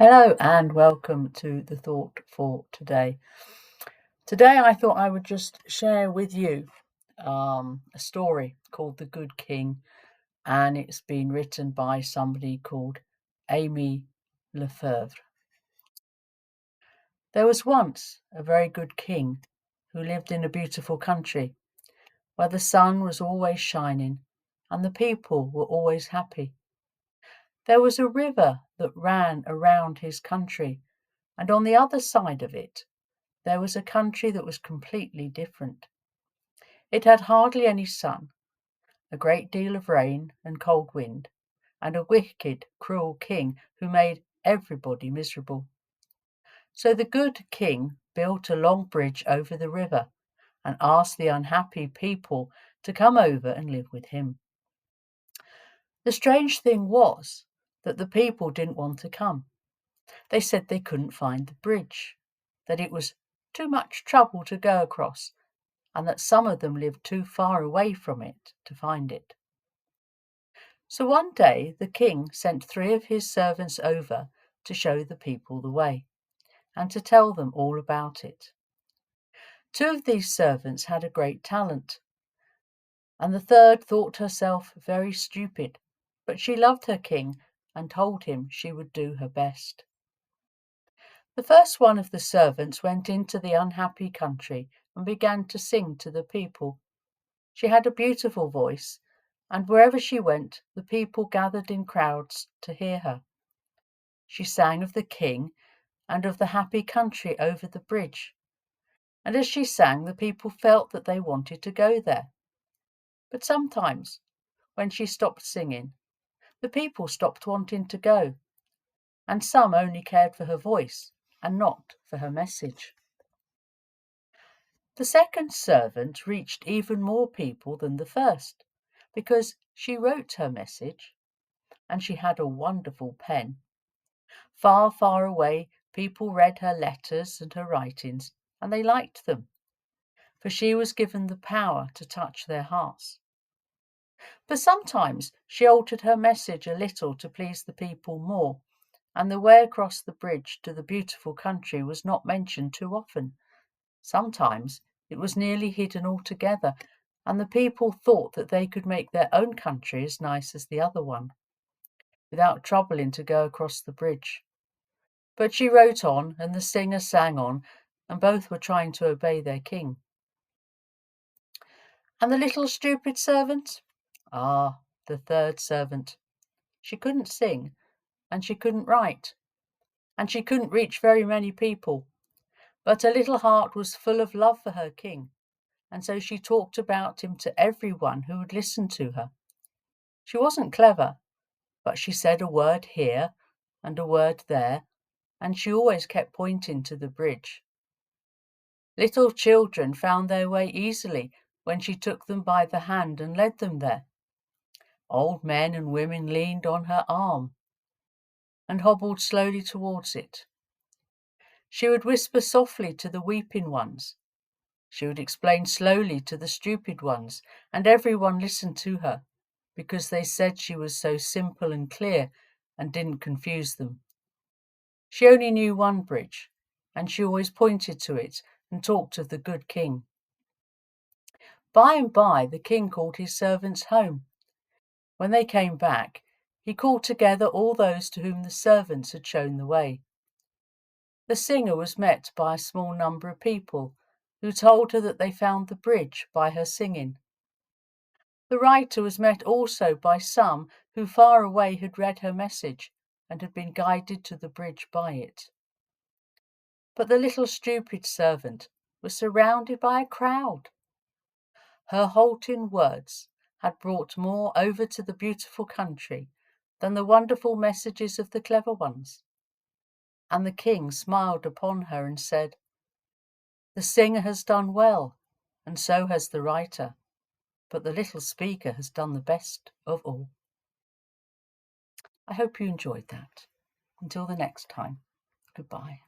Hello and welcome to the thought for today. Today, I thought I would just share with you a story called The Good King, and it's been written by somebody called Amy Lefevre. There was once a very good king who lived in a beautiful country where the sun was always shining and the people were always happy. There was a river that ran around his country, and on the other side of it, there was a country that was completely different. It had hardly any sun, a great deal of rain and cold wind, and a wicked, cruel king who made everybody miserable. So the good king built a long bridge over the river and asked the unhappy people to come over and live with him. The strange thing was that the people didn't want to come. They said they couldn't find the bridge, that it was too much trouble to go across, and that some of them lived too far away from it to find it. So one day the king sent 3 of his servants over to show the people the way, and to tell them all about it. 2 of these servants had a great talent, and the third thought herself very stupid, but she loved her king and told him she would do her best. The first one of the servants went into the unhappy country and began to sing to the people. She had a beautiful voice, and wherever she went, the people gathered in crowds to hear her. She sang of the king and of the happy country over the bridge, and as she sang, the people felt that they wanted to go there. But sometimes, when she stopped singing, the people stopped wanting to go, and some only cared for her voice and not for her message. The second servant reached even more people than the first, because she wrote her message, and she had a wonderful pen. Far, far away, people read her letters and her writings, and they liked them, for she was given the power to touch their hearts. But sometimes she altered her message a little to please the people more, and the way across the bridge to the beautiful country was not mentioned too often. Sometimes it was nearly hidden altogether, and the people thought that they could make their own country as nice as the other one, without troubling to go across the bridge. But she wrote on, and the singer sang on, and both were trying to obey their king. And the little stupid servant? Ah, the third servant. She couldn't sing, and she couldn't write, and she couldn't reach very many people, but her little heart was full of love for her king, and so she talked about him to everyone who would listen to her. She wasn't clever, but she said a word here and a word there, and she always kept pointing to the bridge. Little children found their way easily when she took them by the hand and led them there. Old men and women leaned on her arm and hobbled slowly towards it. She would whisper softly to the weeping ones. She would explain slowly to the stupid ones, and everyone listened to her, because they said she was so simple and clear and didn't confuse them. She only knew one bridge, and she always pointed to it and talked of the good king. By and by the king called his servants home. When they came back, he called together all those to whom the servants had shown the way. The singer was met by a small number of people, who told her that they found the bridge by her singing. The writer was met also by some who far away had read her message and had been guided to the bridge by it. But the little stupid servant was surrounded by a crowd. Her halting words had brought more over to the beautiful country than the wonderful messages of the clever ones. And the king smiled upon her and said, "The singer has done well, and so has the writer, but the little speaker has done the best of all." I hope you enjoyed that. Until the next time, goodbye.